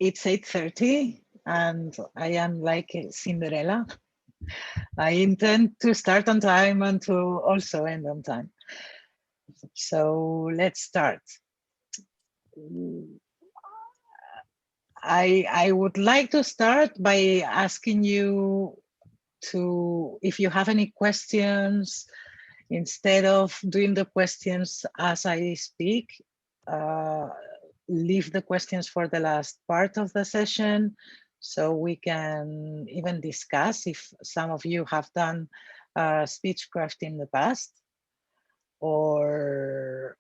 It's 8:30 and I am like Cinderella. I intend to start on time and to also end on time. So let's start. I would like to start by asking you if you have any questions. Instead of doing the questions as I speak, leave the questions for the last part of the session so we can even discuss if some of you have done Speechcraft in the past or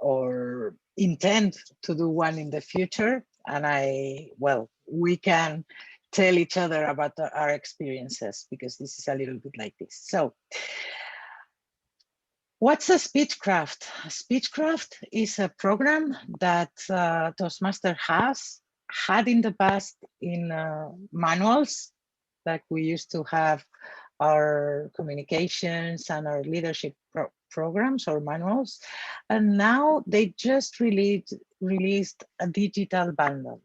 intend to do one in the future. And we can tell each other about our experiences, because this is a little bit like this. So what's a Speechcraft? Speechcraft is a program that Toastmaster has had in the past in manuals, like we used to have our communications and our leadership programs or manuals. And now they just released a digital bundle.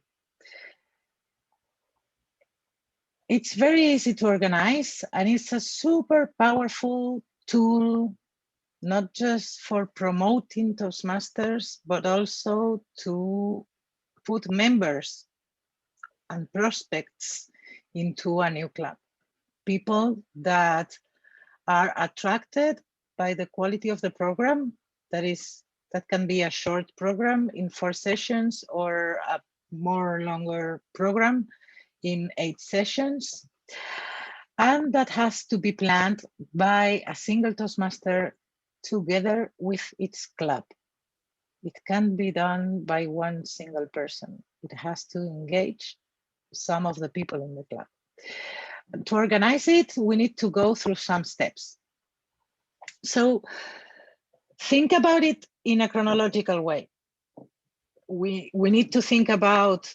It's very easy to organize, and it's a super powerful tool, not just for promoting Toastmasters, but also to put members and prospects into a new club. People that are attracted by the quality of the program, that can be a short program in 4 sessions or a more longer program in 8 sessions. And that has to be planned by a single Toastmaster together with its club. It can't be done by one single person. It has to engage some of the people in the club. To organize it, we need to go through some steps. So think about it in a chronological way. We need to think about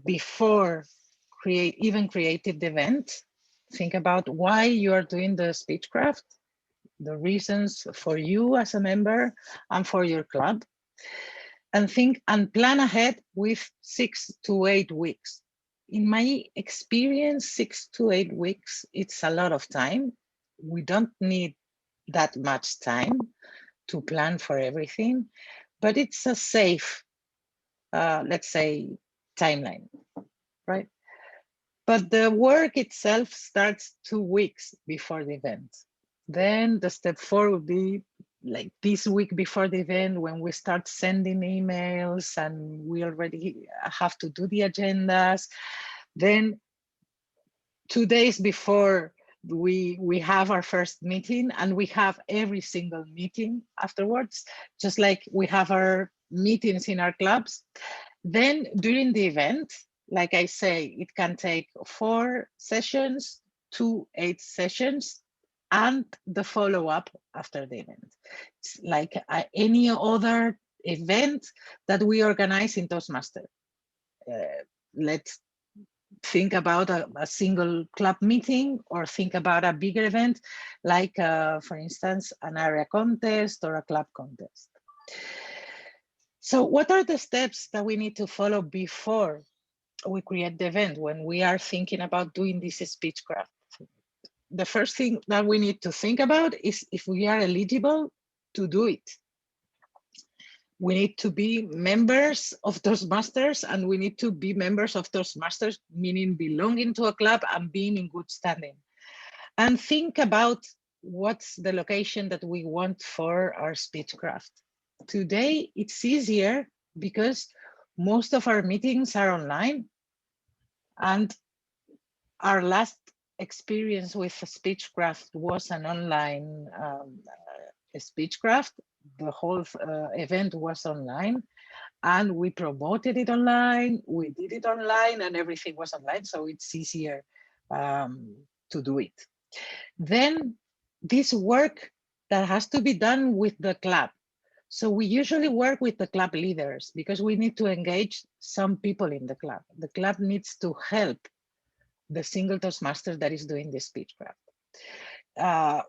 before creative the event. Think about why you are doing the Speechcraft, the reasons for you as a member and for your club, and think and plan ahead with 6 to 8 weeks. In my experience, 6 to 8 weeks, it's a lot of time. We don't need that much time to plan for everything, but it's a safe, let's say, timeline, right? But the work itself starts 2 weeks before the event. Then the step 4 would be like this week before the event, when we start sending emails and we already have to do the agendas. Then 2 days before we have our first meeting, and we have every single meeting afterwards, just like we have our meetings in our clubs. Then during the event, like I say, it can take 4 sessions to 8 sessions, and the follow-up after the event. It's like any other event that we organize in Toastmaster. Let's think about a single club meeting, or think about a bigger event, like, for instance, an area contest or a club contest. So what are the steps that we need to follow before we create the event when we are thinking about doing this Speechcraft? The first thing that we need to think about is if we are eligible to do it. We need to be members of Toastmasters, and we need to be members of Toastmasters, meaning belonging to a club and being in good standing. And think about what's the location that we want for our Speechcraft. Today, it's easier because most of our meetings are online, and our last experience with Speechcraft was an online Speechcraft. The whole event was online, and we promoted it online, we did it online, and everything was online, so it's easier to do it. Then this work that has to be done with the club. So we usually work with the club leaders because we need to engage some people in the club. The club needs to help the single Toastmaster that is doing the Speechcraft.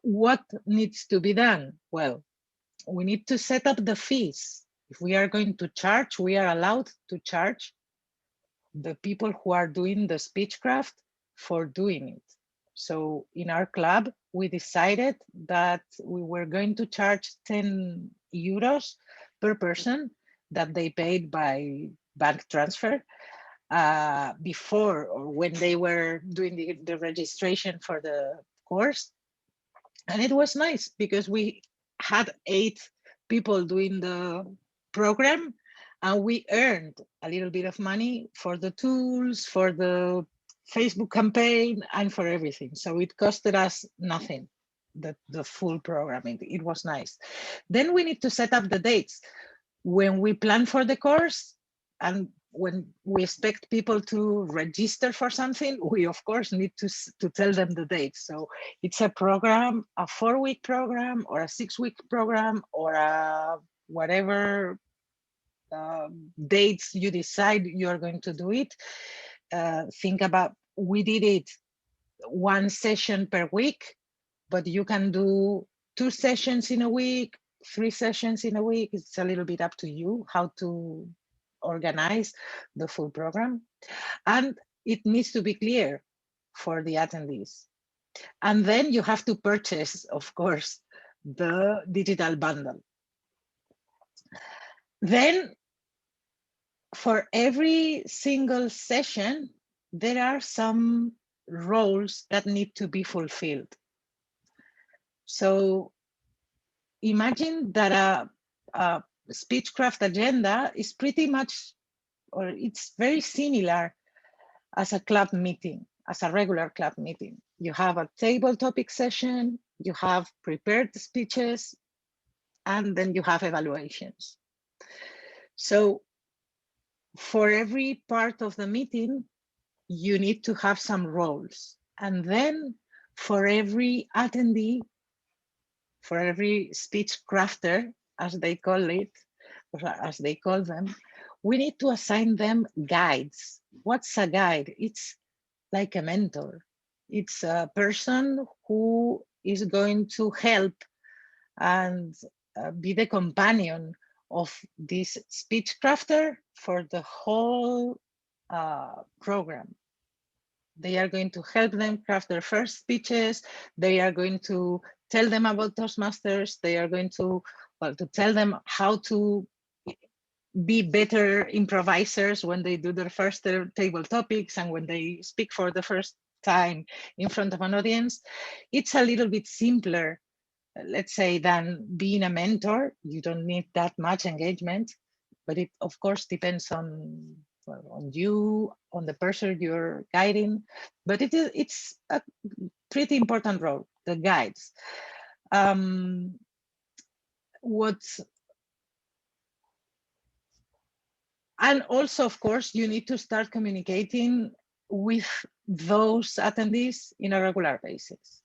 What needs to be done? Well, we need to set up the fees. If we are going to charge, we are allowed to charge the people who are doing the Speechcraft for doing it. So in our club, we decided that we were going to charge 10 euros per person that they paid by bank transfer before, or when they were doing the registration for the course. And it was nice because we had 8 people doing the program, and we earned a little bit of money for the tools, for the Facebook campaign, and for everything. So it costed us nothing, the full program. It was nice. Then we need to set up the dates. When we plan for the course, and when we expect people to register for something, we of course need to tell them the date. So it's a program, a 4-week program, or a 6-week program, or a whatever dates you decide you're going to do it. Think about, we did it 1 session per week, but you can do 2 sessions in a week, 3 sessions in a week. It's a little bit up to you how to organize the full program. And it needs to be clear for the attendees. And then you have to purchase, of course, the digital bundle. Then for every single session, there are some roles that need to be fulfilled. So imagine that a Speechcraft agenda is pretty much, or it's very similar as a club meeting, as a regular club meeting. You have a table topic session, you have prepared speeches, and then you have evaluations. So for every part of the meeting, you need to have some roles. And then for every attendee, for every speech crafter, as they call it, or as they call them, we need to assign them guides. What's a guide? It's like a mentor. It's a person who is going to help and be the companion of this speech crafter for the whole program. They are going to help them craft their first speeches. They are going to tell them about Toastmasters. They are going to, well, to tell them how to be better improvisers when they do their first table topics and when they speak for the first time in front of an audience. It's a little bit simpler, let's say, than being a mentor. You don't need that much engagement, but it of course depends on, well, on you, on the person you're guiding. But it's a pretty important role, the guides. And also, of course, you need to start communicating with those attendees in a regular basis.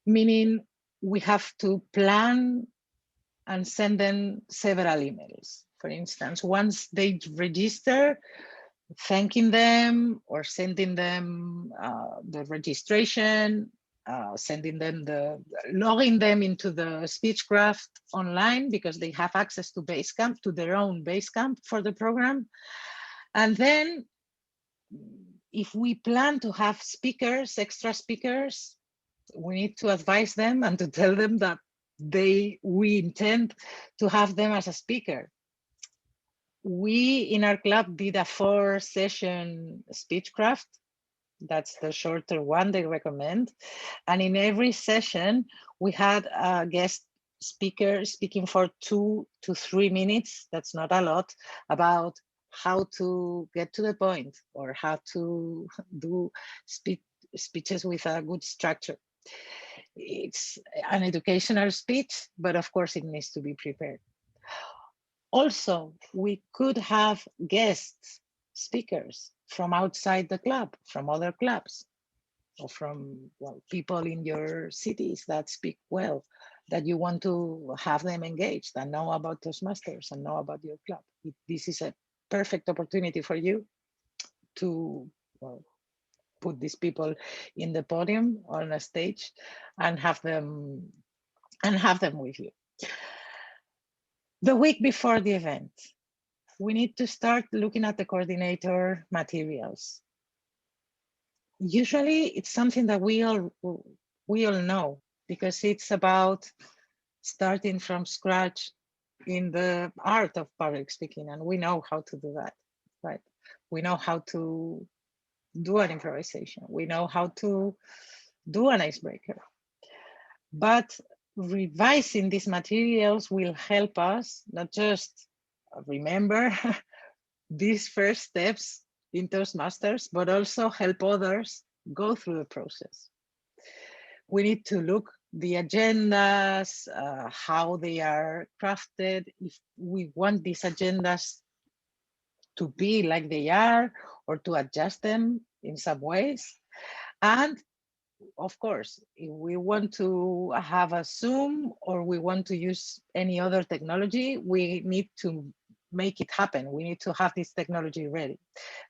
Meaning we have to plan and send them several emails. For instance, once they register, thanking them or sending them the registration, sending them logging them into the Speechcraft online, because they have access to Basecamp, to their own Basecamp for the program. And then if we plan to have speakers, extra speakers, we need to advise them and to tell them that we intend to have them as a speaker. We in our club did a 4-session Speechcraft. That's the shorter one they recommend. And in every session, we had a guest speaker speaking for 2 to 3 minutes. That's not a lot, about how to get to the point or how to do speeches with a good structure. It's an educational speech, but of course it needs to be prepared. Also, we could have guest speakers from outside the club, from other clubs, or from, well, people in your cities that speak well, that you want to have them engaged and know about Toastmasters and know about your club. This is a perfect opportunity for you to, well, put these people in the podium or on a stage and have them with you. The week before the event, we need to start looking at the coordinator materials. Usually it's something that we all know, because it's about starting from scratch in the art of public speaking, and we know how to do that, right? We know how to do an improvisation. We know how to do an icebreaker. But revising these materials will help us not just remember these first steps in Toastmasters, but also help others go through the process. We need to look the agendas, how they are crafted, if we want these agendas to be like they are or to adjust them in some ways. And of course, if we want to have a Zoom or we want to use any other technology, we need to make it happen. We need to have this technology ready.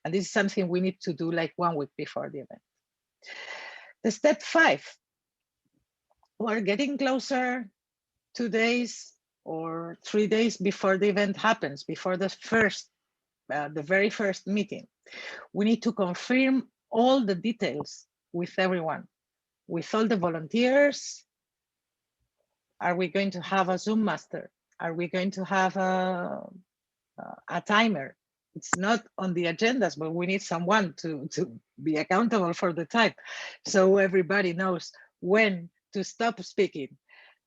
And this is something we need to do like 1 week before the event. The step 5, we're getting closer 2 days or 3 days before the event happens, before the very first meeting. We need to confirm all the details with everyone, with all the volunteers. Are we going to have a Zoom master? Are we going to have a timer? It's not on the agendas, but we need someone to be accountable for the time, so everybody knows when to stop speaking.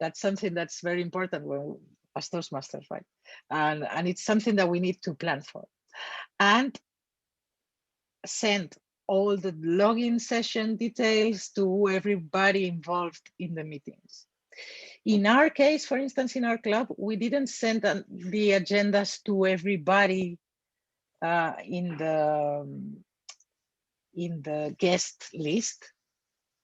That's something that's very important when as Toastmasters, right? And it's something that we need to plan for. And send all the login session details to everybody involved in the meetings. In our case, for instance, in our club, we didn't send the agendas to everybody in the guest list,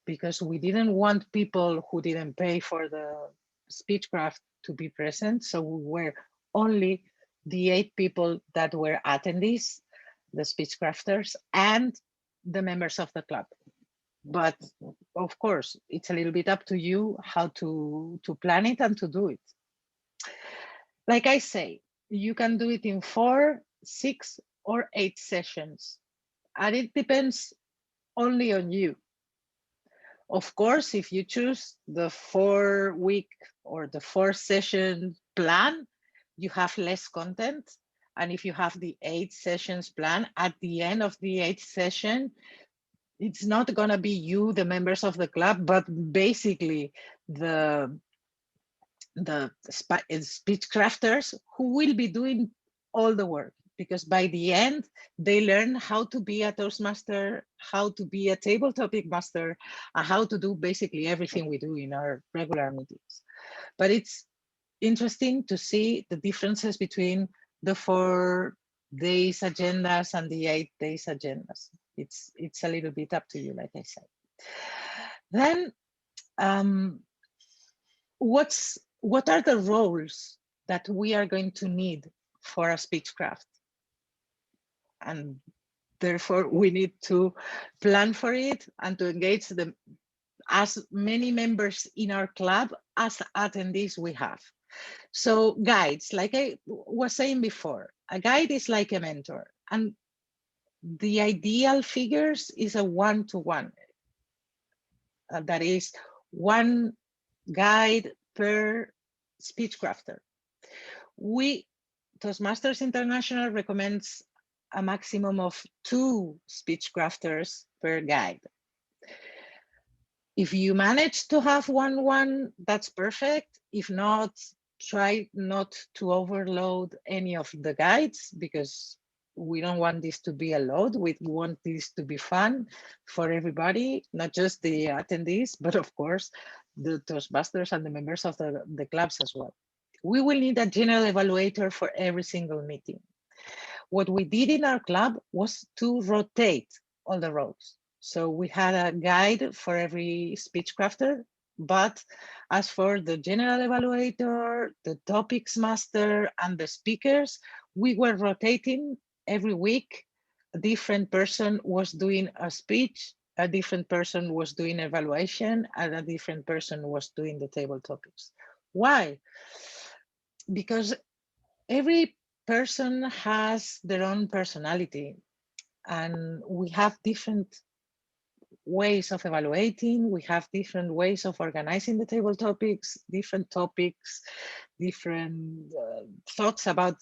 because we didn't want people who didn't pay for the Speechcraft to be present. So we were only the 8 people that were attendees, the Speechcrafters, and the members of the club. But of course, it's a little bit up to you how to plan it and to do it. Like I say, you can do it in 4, 6, or 8 sessions, and it depends only on you. Of course, if you choose the 4-week or the 4-session plan, you have less content. And if you have the 8 sessions plan, at the end of the 8th session, it's not going to be you, the members of the club, but basically the speech crafters who will be doing all the work, because by the end they learn how to be a Toastmaster, how to be a table topic master, and how to do basically everything we do in our regular meetings. But it's interesting to see the differences between the 4 days agendas and the 8 days agendas. It's a little bit up to you, like I said. Then what are the roles that we are going to need for a Speechcraft? And therefore we need to plan for it and to engage as many members in our club as attendees we have. So guides, like I was saying before, a guide is like a mentor, and the ideal figures is a 1-to-1. That is 1 guide per Speechcrafter. Toastmasters International recommends a maximum of 2 Speechcrafters per guide. If you manage to have 1-1, that's perfect. If not, try not to overload any of the guides, because we don't want this to be a load. We want this to be fun for everybody, not just the attendees, but of course, the Toastmasters and the members of the clubs as well. We will need a general evaluator for every single meeting. What we did in our club was to rotate all the roles. So we had a guide for every Speechcrafter, but as for the general evaluator, the topics master, and the speakers, we were rotating every week. A different person was doing a speech, a different person was doing evaluation, and a different person was doing the table topics. Why? Because every person has their own personality, and we have different ways of evaluating, we have different ways of organizing the table topics, different thoughts about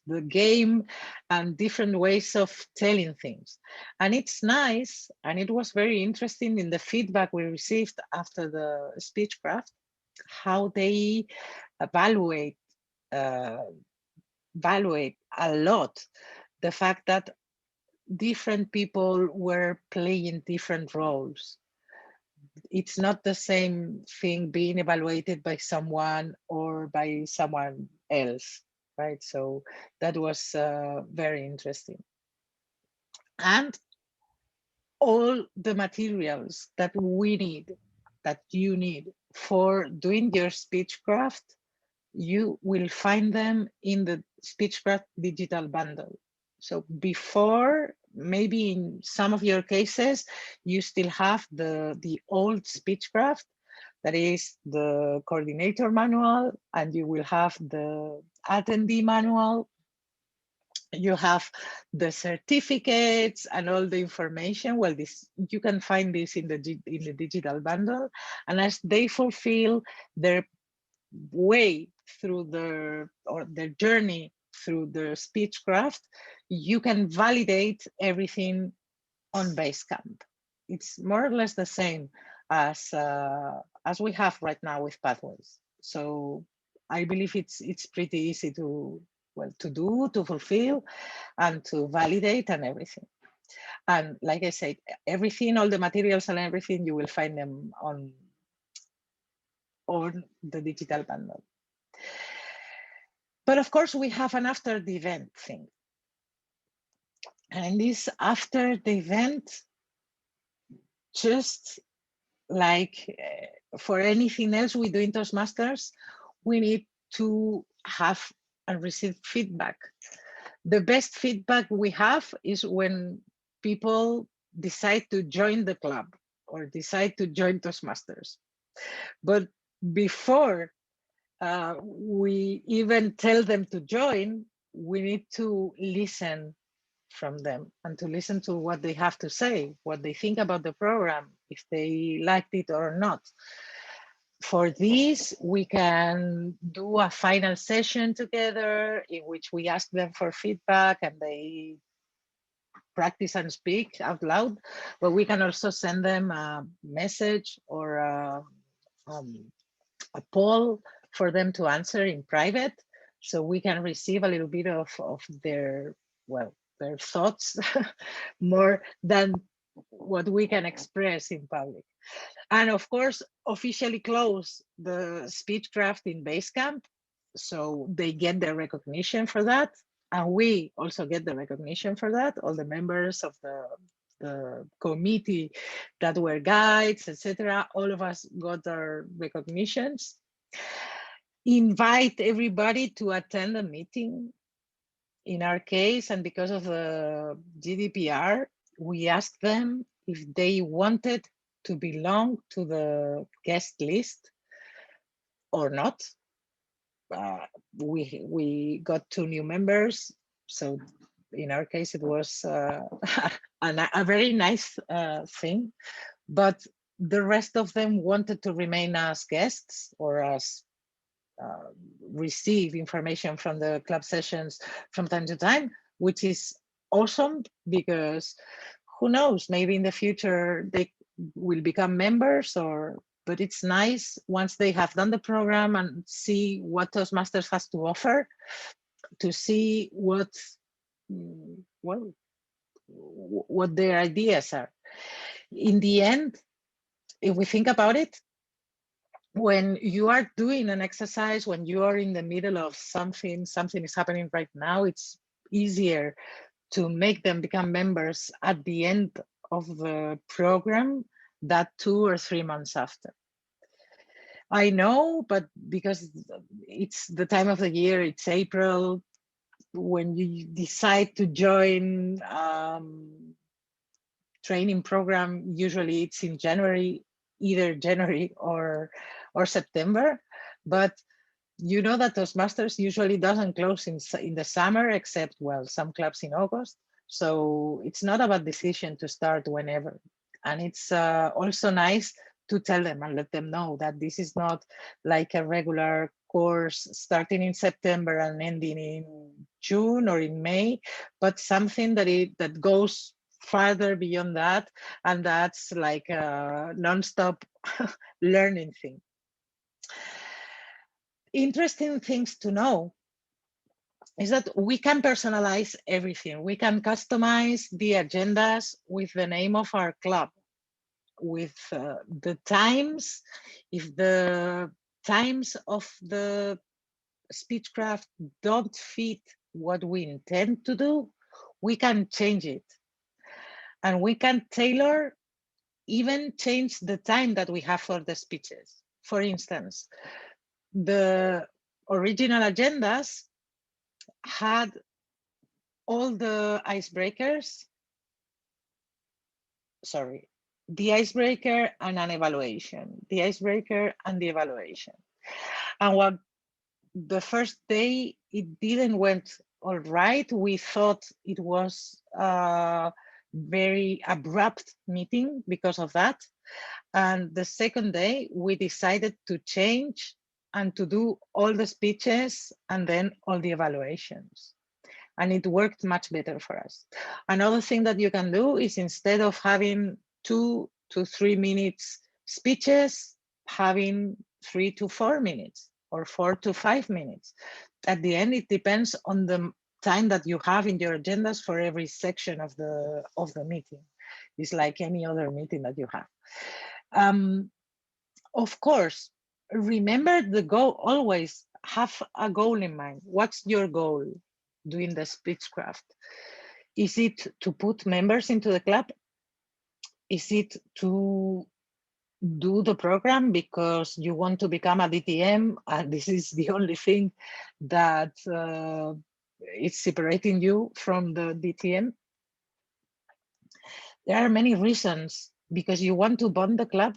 the game, and different ways of telling things. And it's nice, and it was very interesting in the feedback we received after the Speechcraft, how they evaluate a lot the fact that different people were playing different roles. It's not the same thing being evaluated by someone or by someone else, right? So that was very interesting. And all the materials that we need, that you need for doing your Speechcraft, you will find them in the Speechcraft digital bundle. So before, maybe in some of your cases, you still have the old Speechcraft, that is the coordinator manual, and you will have the attendee manual. You have the certificates and all the information. Well, this, you can find this in the digital bundle, and as they fulfill their way through their journey through the Speechcraft, you can validate everything on Basecamp. It's more or less the same as we have right now with Pathways. So I believe it's pretty easy to do, to fulfill, and to validate, and everything. And like I said, everything, all the materials and everything, you will find them on the digital bundle. But of course, we have an after the event thing. And this after the event, just like for anything else we do in Toastmasters, we need to have and receive feedback. The best feedback we have is when people decide to join the club or decide to join Toastmasters. But before we even tell them to join, we need to listen from them and to listen to what they have to say, what they think about the program, if they liked it or not. For this, we can do a final session together in which we ask them for feedback and they practice and speak out loud, but we can also send them a message or a poll for them to answer in private, so we can receive a little bit of their, well, their thoughts more than what we can express in public. And of course, officially close the Speechcraft in Basecamp, so they get the recognition for that. And we also get the recognition for that, all the members of the committee that were guides, etc. All of us got our recognitions. Invite everybody to attend a meeting. In our case, and because of the GDPR, we asked them if they wanted to belong to the guest list or not. We got 2 new members, so in our case it was a very nice thing, but the rest of them wanted to remain as guests or as receive information from the club sessions from time to time, which is awesome, because who knows, maybe in the future they will become members, but it's nice once they have done the program and see what Toastmasters has to offer, to see what their ideas are. In the end, if we think about it, when you are doing an exercise, when you are in the middle of something is happening right now, it's easier to make them become members at the end of the program than 2 or 3 months after. I know, but because it's the time of the year, it's April, when you decide to join training program, usually it's in January, either January or September. But You know that Toastmasters usually doesn't close in the summer, except, well, some clubs in August. So it's not about decision to start whenever. And it's also nice to tell them and let them know that this is not like a regular course starting in September and ending in June or in May, but something that goes farther beyond that, and that's like a non-stop learning thing. Interesting things to know is that we can personalize everything. We can customize the agendas with the name of our club, with the times. If the times of the Speechcraft don't fit what we intend to do, we can change it. And we can tailor, even change the time that we have for the speeches. For instance, the original agendas had all the icebreakers, sorry, the icebreaker and an evaluation, the icebreaker and the evaluation. And what the first day it didn't went all right. We thought it was a very abrupt meeting because of that. And the second day we decided to change and to do all the speeches and then all the evaluations. And it worked much better for us. Another thing that you can do is, instead of having 2 to 3 minutes speeches, having 3 to 4 minutes or 4 to 5 minutes. At the end, it depends on the time that you have in your agendas for every section of the meeting. It's like any other meeting that you have. Of course, remember the goal. Always have a goal in mind. What's your goal doing the Speechcraft? Is it to put members into the club? Is it to do the program because you want to become a DTM and this is the only thing that is separating you from the DTM? There are many reasons. Because you want to bond the club,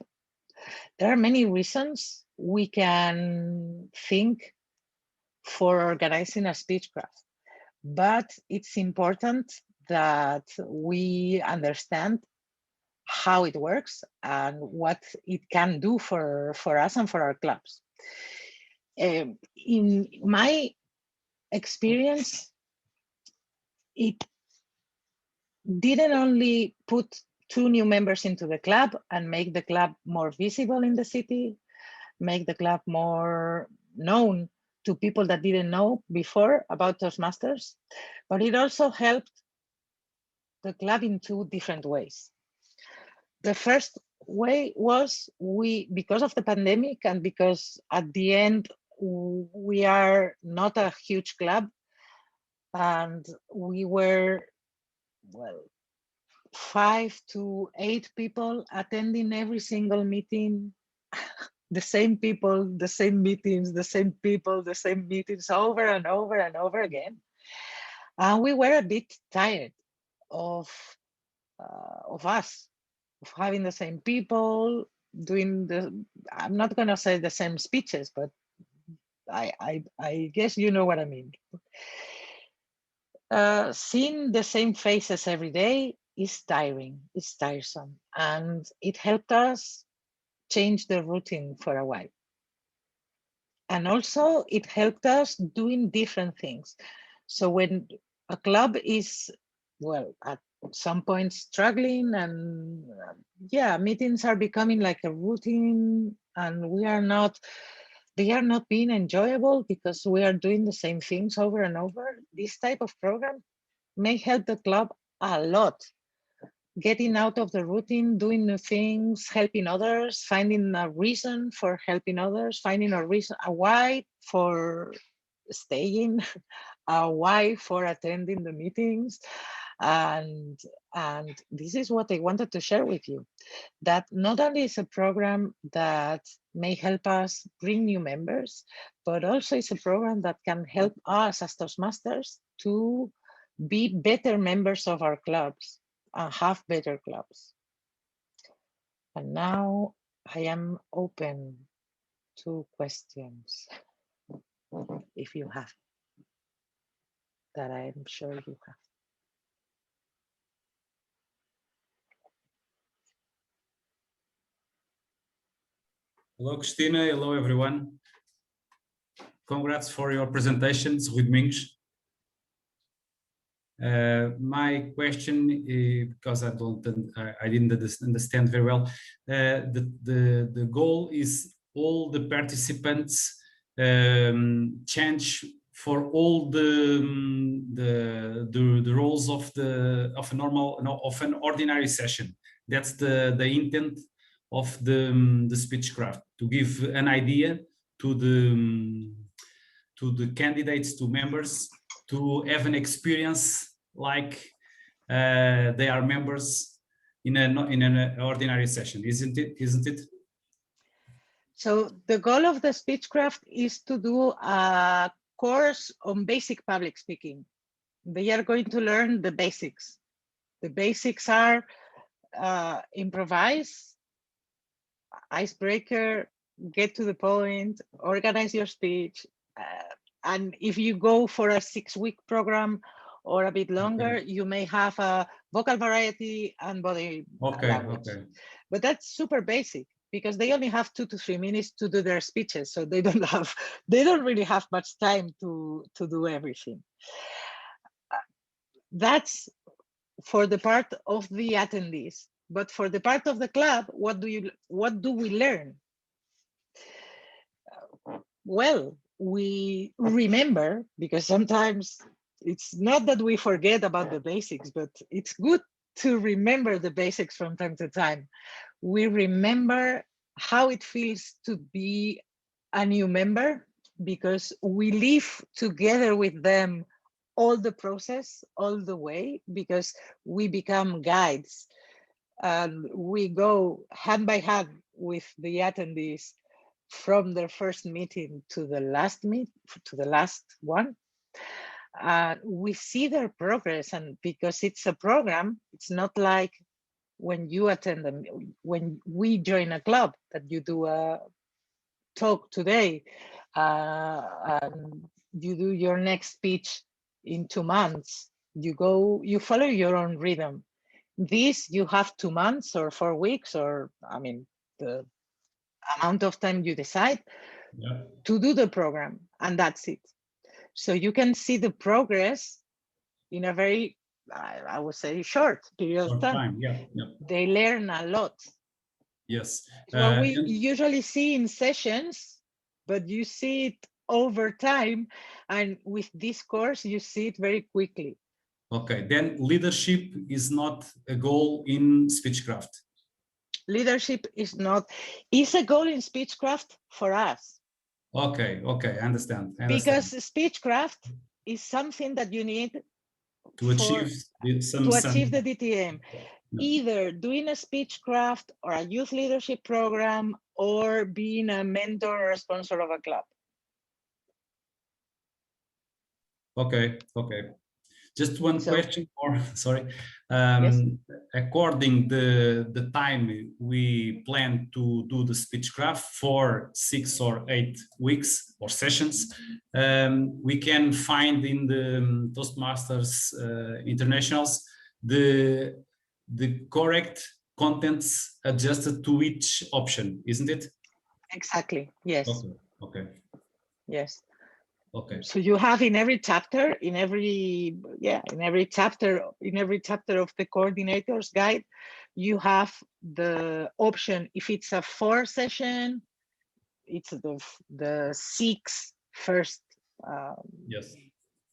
there are many reasons we can think for organizing a Speechcraft, but it's important that we understand how it works and what it can do for us and for our clubs. In my experience, it didn't only put 2 new members into the club and make the club more visible in the city, make the club more known to people that didn't know before about Toastmasters, but it also helped the club in 2 different ways. The first way was, because of the pandemic and because at the end we are not a huge club and we were, well, 5 to 8 people attending every single meeting, the same people, the same meetings, the same people, the same meetings over and over and over again. And we were a bit tired of us, of having the same people, doing I'm not going to say the same speeches, but I guess you know what I mean. Seeing the same faces every day is tiring, it's tiresome, and it helped us change the routine for a while. And also it helped us doing different things. So when a club is, well, at some point struggling and yeah, meetings are becoming like a routine and they are not being enjoyable because we are doing the same things over and over, this type of program may help the club a lot. Getting out of the routine, doing new things, helping others, finding a reason for helping others, finding a reason, a why for staying, a why for attending the meetings. And this is what I wanted to share with you, that not only is a program that may help us bring new members, but also it's a program that can help us as Toastmasters to be better members of our clubs and have better clubs. And now I am open to questions. if you have, that I'm sure you have. Hello, Cristina. Hello, everyone. Congrats for your presentations, Rui Domingos. My question, because I didn't understand very well, the goal is all the participants change for all the roles of an ordinary session. That's the intent of the Speechcraft, to give an idea to the candidates, to members, to have an experience like they are members in an ordinary session, isn't it? So the goal of the Speechcraft is to do a course on basic public speaking. They are going to learn the basics. The basics are improvise, icebreaker, get to the point, organize your speech. And if you go for a 6-week program or a bit longer, okay, you may have a vocal variety and body language. Okay. But that's super basic, because they only have 2 to 3 minutes to do their speeches. So they don't really have much time to do everything. That's for the part of the attendees. But for the part of the club, what do we learn? Well, we remember, because sometimes it's not that we forget about the basics, but it's good to remember the basics from time to time. We remember how it feels to be a new member, because we live together with them all the process, all the way, because we become guides. We go hand by hand with the attendees from their first meeting to the last one. We see their progress, and because it's a program, it's not like when you attend them, when we join a club, that you do a talk today, and you do your next speech in 2 months. You follow your own rhythm. This, you have 2 months or 4 weeks, or the amount of time you decide to do the program, and that's it. So you can see the progress in a very, I would say, short period of time. Yeah. They learn a lot. Yes. What we usually see in sessions, but you see it over time, and with this course, you see it very quickly. Okay, then leadership is not a goal in Speechcraft. Leadership is a goal in Speechcraft for us. Okay, I understand. Because Speechcraft is something that you need to achieve the DTM. No. Either doing a Speechcraft or a youth leadership program, or being a mentor or a sponsor of a club. Okay. Just one question more, sorry. Yes. According the time we plan to do the Speechcraft for 6 or 8 weeks or sessions, we can find in the Toastmasters Internationals the correct contents adjusted to each option, isn't it? Exactly, yes. Okay. Yes. Okay. So you have in every chapter, in every chapter of the coordinator's guide, you have the option. If it's a 4 session, it's the 6 first yes.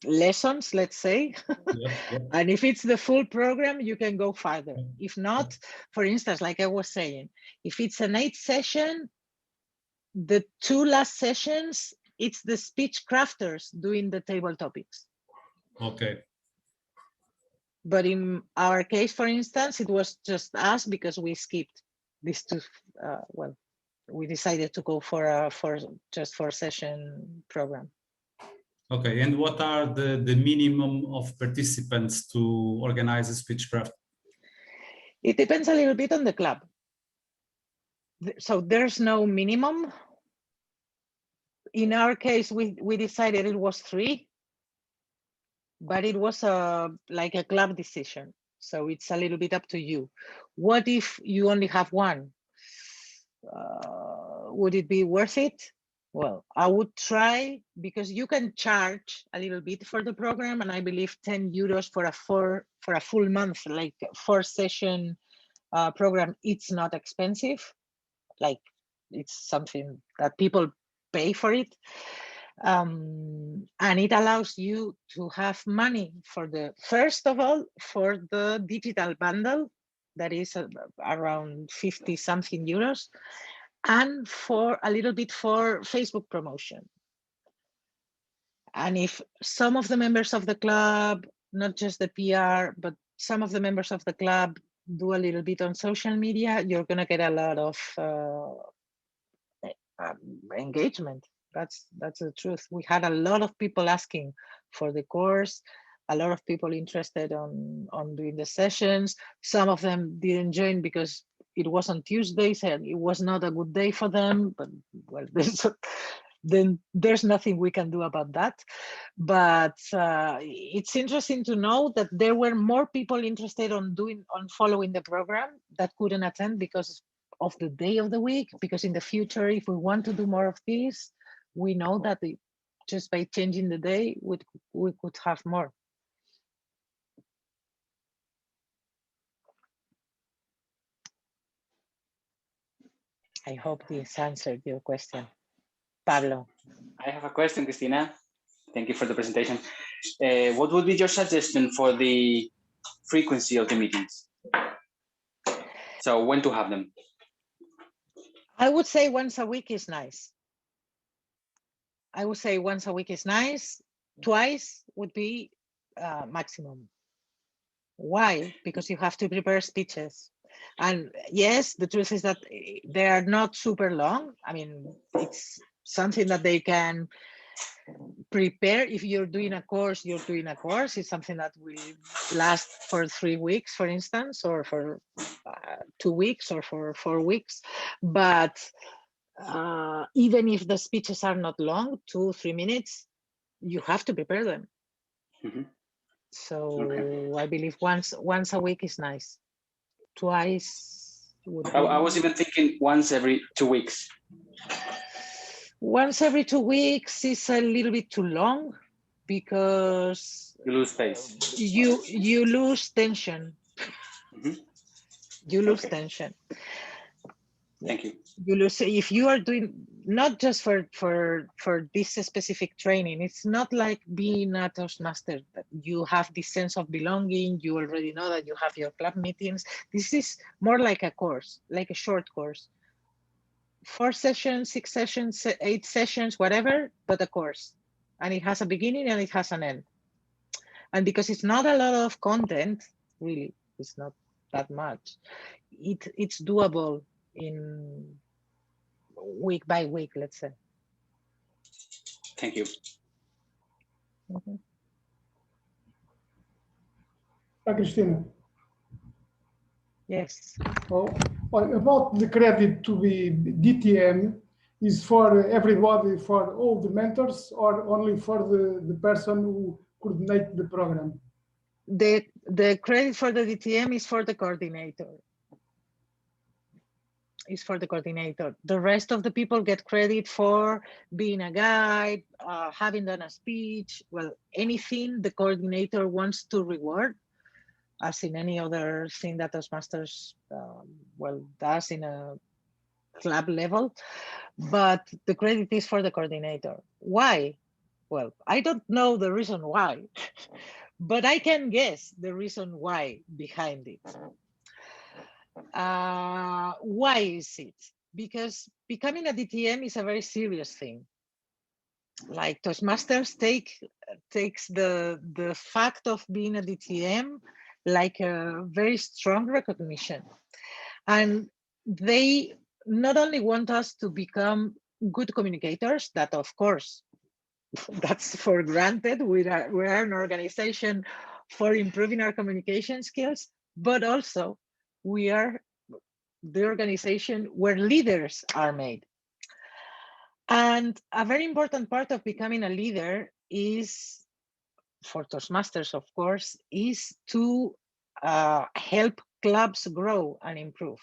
lessons, let's say. Yep. And if it's the full program, you can go farther. If not, for instance, like I was saying, if it's an 8 session, the 2 last sessions, it's the speech crafters doing the table topics. Okay. But in our case, for instance, it was just us, because we skipped these 2. We decided to go for a 4 session program. Okay, and what are the minimum of participants to organize a Speechcraft? It depends a little bit on the club. So there's no minimum. In our case, we decided it was 3, but it was like a club decision. So it's a little bit up to you. What if you only have 1? Would it be worth it? Well, I would try, because you can charge a little bit for the program, and I believe 10 euros for a full month, like 4-session program. It's not expensive. Like, it's something that people pay for it. And it allows you to have money for first of all, for the digital bundle that is around 50 something euros, and for a little bit for Facebook promotion. And if some of the members of the club, not just the PR, but some of the members of the club do a little bit on social media, you're going to get a lot of engagement. That's the truth. We had a lot of people asking for the course, a lot of people interested on doing the sessions. Some of them didn't join because it was on Tuesdays and it was not a good day for them, but well, then there's nothing we can do about that. But it's interesting to know that there were more people interested on following the program that couldn't attend because of the day of the week, because in the future, if we want to do more of this, we know that just by changing the day, we could have more. I hope this answered your question. Pablo. I have a question, Cristina. Thank you for the presentation. What would be your suggestion for the frequency of the meetings? So when to have them? I would say once a week is nice. I would say once a week is nice. Twice would be maximum. Why? Because you have to prepare speeches. And yes, the truth is that they are not super long. I mean, it's something that they can prepare. If you're doing a course, you're doing a course. It's something that will last for 3 weeks, for instance, or for 2 weeks or for 4 weeks. But even if the speeches are not long, 2-3 minutes, you have to prepare them. Mm-hmm. So okay. I believe once a week is nice. Twice would be... I was even thinking once every 2 weeks. Once every 2 weeks is a little bit too long because you lose space. You lose tension. Mm-hmm. You lose tension. Thank you. You lose if you are doing not just for this specific training. It's not like being a Toastmaster that you have this sense of belonging. You already know that you have your club meetings. This is more like a course, like a short course. 4 sessions, 6 sessions, 8 sessions, whatever, but a course. And it has a beginning and it has an end. And because it's not a lot of content, really, it's not that much. It's doable in week by week, let's say. Thank you. Mm-hmm. Cristina. Yes. Well, about the credit to be DTM, is for everybody, for all the mentors, or only for the person who coordinates the program? The credit for the DTM is for the coordinator. Is for the coordinator. The rest of the people get credit for being a guide, having done a speech, well, anything the coordinator wants to reward, as in any other thing that Toastmasters does in a club level. But the credit is for the coordinator. Why? Well, I don't know the reason why, but I can guess the reason why behind it. Why is it? Because becoming a DTM is a very serious thing. Like Toastmasters takes the fact of being a DTM like a very strong recognition. And they not only want us to become good communicators, that of course, that's for granted. We are an organization for improving our communication skills, but also we are the organization where leaders are made. And a very important part of becoming a leader is, for Toastmasters, of course, is to help clubs grow and improve.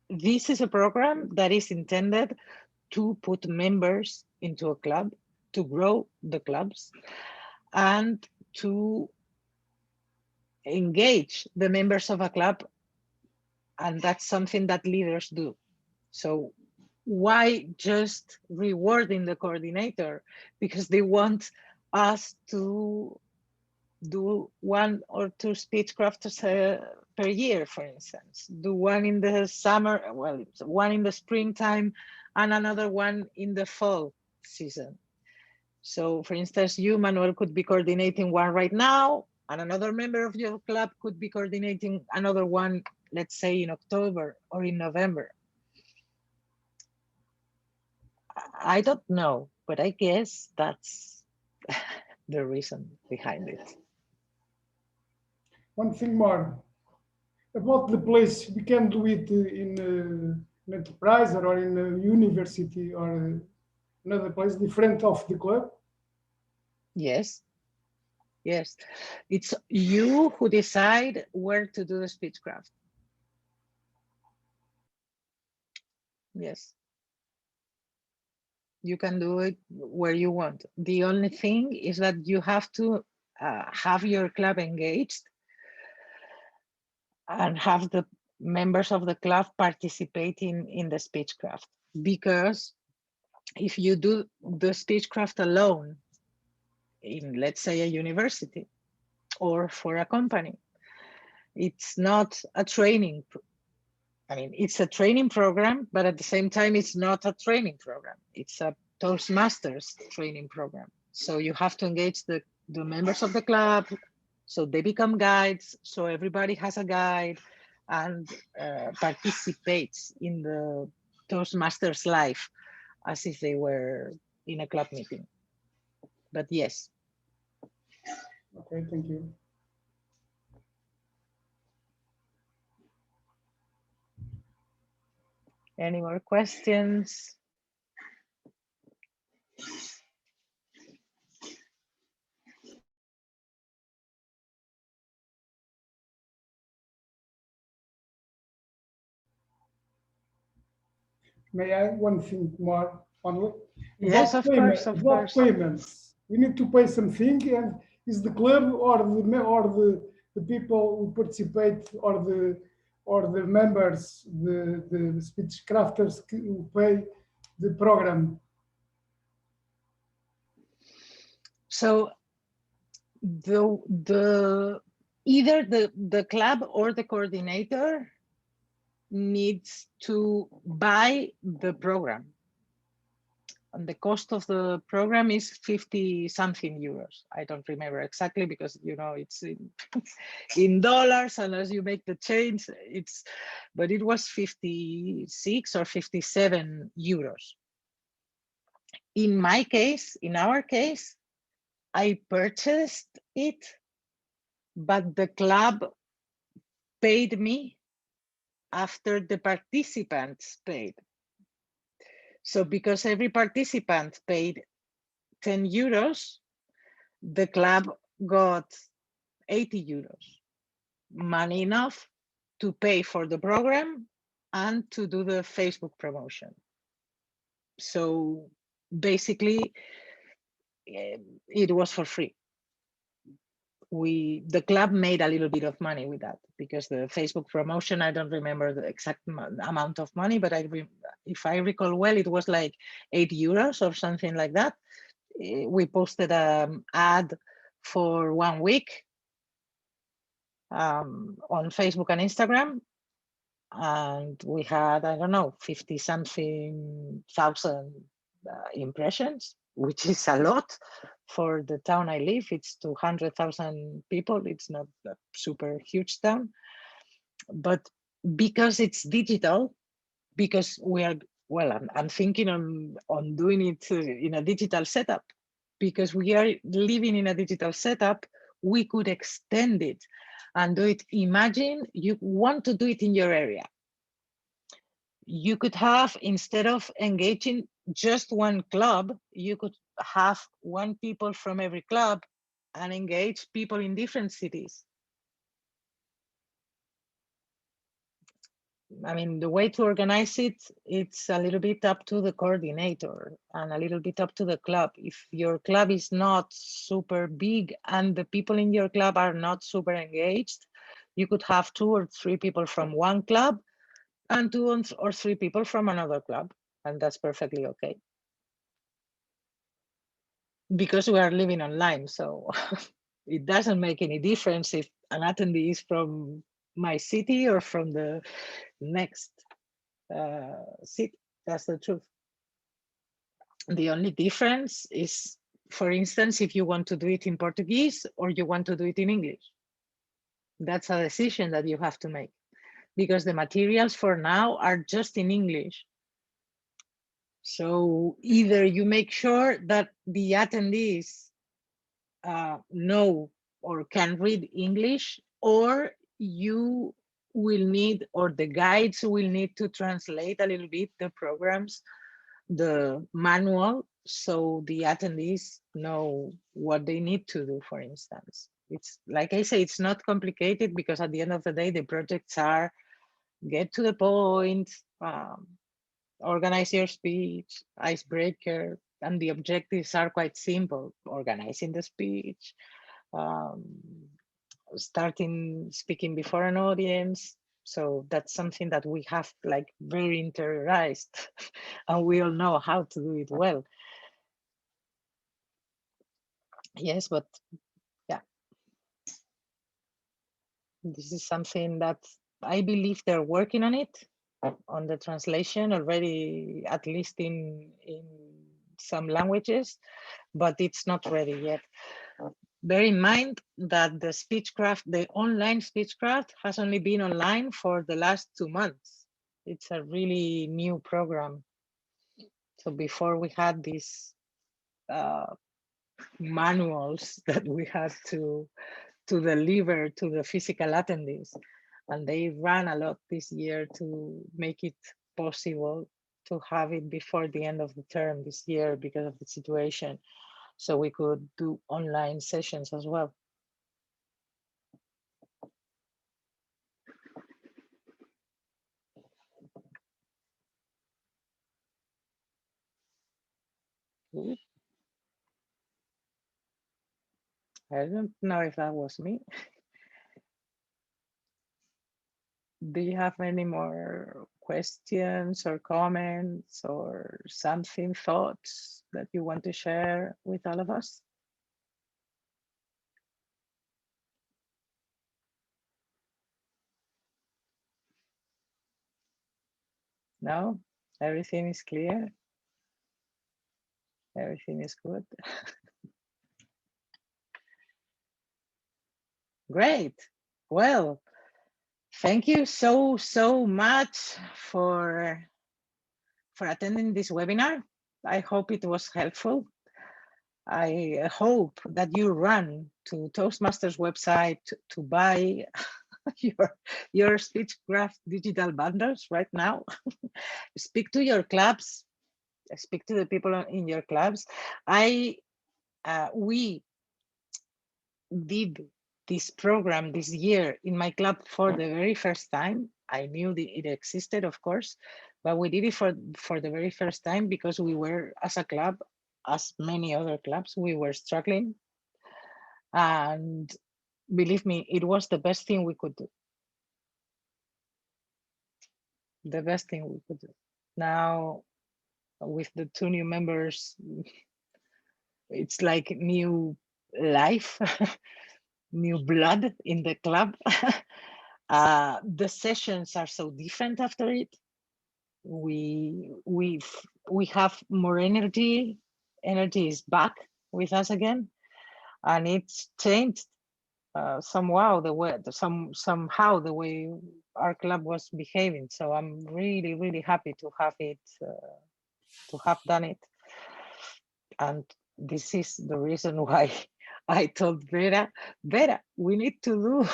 This is a program that is intended to put members into a club, to grow the clubs, and to engage the members of a club. And that's something that leaders do. So why just rewarding the coordinator? Because they want us to do 1 or 2 Speechcrafts per year, for instance. Do one in the summer, well, one in the springtime, and another one in the fall season. So, for instance, you, Manuel, could be coordinating one right now, and another member of your club could be coordinating another one, let's say in October or in November. I don't know, but I guess that's the reason behind it. One thing more about the place. We can do it in an enterprise or in a university or another place different of the club. Yes. Yes. It's you who decide where to do the Speechcraft. Yes. You can do it where you want. The only thing is that you have to have your club engaged and have the members of the club participating in the Speechcraft. Because if you do the Speechcraft alone in, let's say, a university or for a company, it's not a training. I mean, it's a training program, but at the same time, it's not a training program. It's a Toastmasters training program. So you have to engage the members of the club, so they become guides, so everybody has a guide and participates in the Toastmasters life as if they were in a club meeting. But yes. Okay, thank you. Any more questions? May I one thing more only? Yes, of course, of course. Payments. We need to pay something, and is the club or the people who participate or the members, the Speechcrafters who pay the program? So either the club or the coordinator needs to buy the program. And the cost of the program is 50 something euros. I don't remember exactly because, you know, it's in dollars, and as you make the change, but it was 56 or 57 euros. In my case, in our case, I purchased it, but the club paid me after the participants paid. So because every participant paid 10 euros, the club got 80 euros, money enough to pay for the program and to do the Facebook promotion. So basically, it was for free. The club made a little bit of money with that because the Facebook promotion, I don't remember the exact amount of money, but if I recall well, it was like 8 euros or something like that. We posted an ad for 1 week on Facebook and Instagram, and we had, I don't know, 50 something thousand impressions, which is a lot for the town I live. It's 200,000 people. It's not a super huge town, but because it's digital, because we are, well, I'm thinking on doing it in a digital setup, because we are living in a digital setup, we could extend it and do it. Imagine you want to do it in your area. you could have, instead of engaging just one club, you could have one people from every club and engage people in different cities. I mean, the way to organize it, it's a little bit up to the coordinator and a little bit up to the club. If your club is not super big and the people in your club are not super engaged, you could have 2 or 3 people from one club and 2 or 3 people from another club, and that's perfectly okay. Because we are living online, so it doesn't make any difference if an attendee is from my city or from the next city. That's the truth. The only difference is, for instance, if you want to do it in Portuguese or you want to do it in English. That's a decision that you have to make, because the materials for now are just in English. So either you make sure that the attendees know or can read English, or you will need, or the guides will need to translate a little bit the programs, the manual, so the attendees know what they need to do, for instance. It's like I say, it's not complicated, because at the end of the day, the projects are get to the point, organize your speech, icebreaker, and the objectives are quite simple: organizing the speech, starting speaking before an audience. So that's something that we have like very interiorized and we all know how to do it well. Yes, but yeah, this is something that I believe they're working on it, on the translation already, at least in some languages, but it's not ready yet. Bear in mind that the Speechcraft, the online Speechcraft, has only been online for the last 2 months. It's a really new program. So before we had these manuals that we had to deliver to the physical attendees, and they ran a lot this year to make it possible to have it before the end of the term this year because of the situation. So we could do online sessions as well. I don't know if that was me. Do you have any more questions or comments or something, thoughts that you want to share with all of us? No? Everything is clear? Everything is good? Great. Well, thank you so much for attending this webinar. I hope it was helpful. I hope that you run to Toastmasters website to buy your Speechcraft digital bundles right now. Speak to your clubs, speak to the people in your clubs. We did this program this year in my club for the very first time. I knew it existed, of course, but we did it for the very first time because we were, as a club, as many other clubs, we were struggling. And believe me, it was the best thing we could do. The best thing we could do. Now, with the 2 new members, it's like new life, new blood in the club. The sessions are so different after it. We have more energy. Energy is back with us again, and it's changed somehow the way our club was behaving. So I'm really happy to have it, to have done it. And this is the reason why I told Vera, we need to do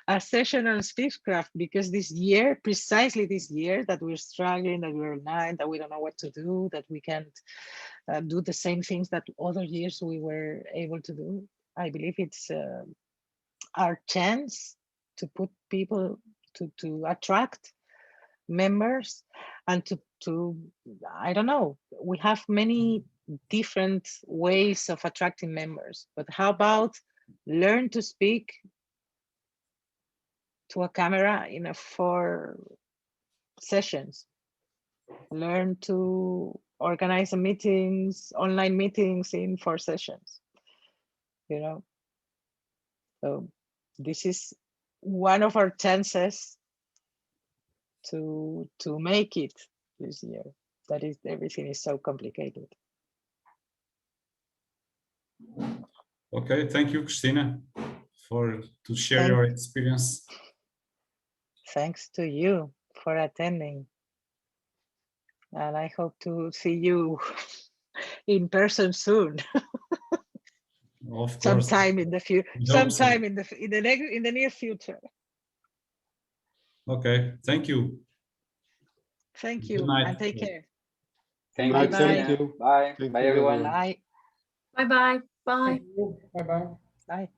a session on Speechcraft because this year, precisely this year, that we're struggling, that we're online, that we don't know what to do, that we can't do the same things that other years we were able to do. I believe it's our chance to put people to attract members and to I don't know, we have many different ways of attracting members, but how about learn to speak to a camera in 4 sessions, learn to organize meetings, online meetings in 4 sessions, you know. So this is one of our chances to make it this year. That is, everything is so complicated. Okay, thank you, Cristina, to share your experience. Thanks to you for attending. And I hope to see you in person soon. Of course. Sometime in the future. Sometime in the near future. Okay, thank you. Thank you, and take care. Thank bye you. bye. Thank you. Bye. Bye, everyone. Bye. Bye-bye. Bye. Bye-bye. Bye.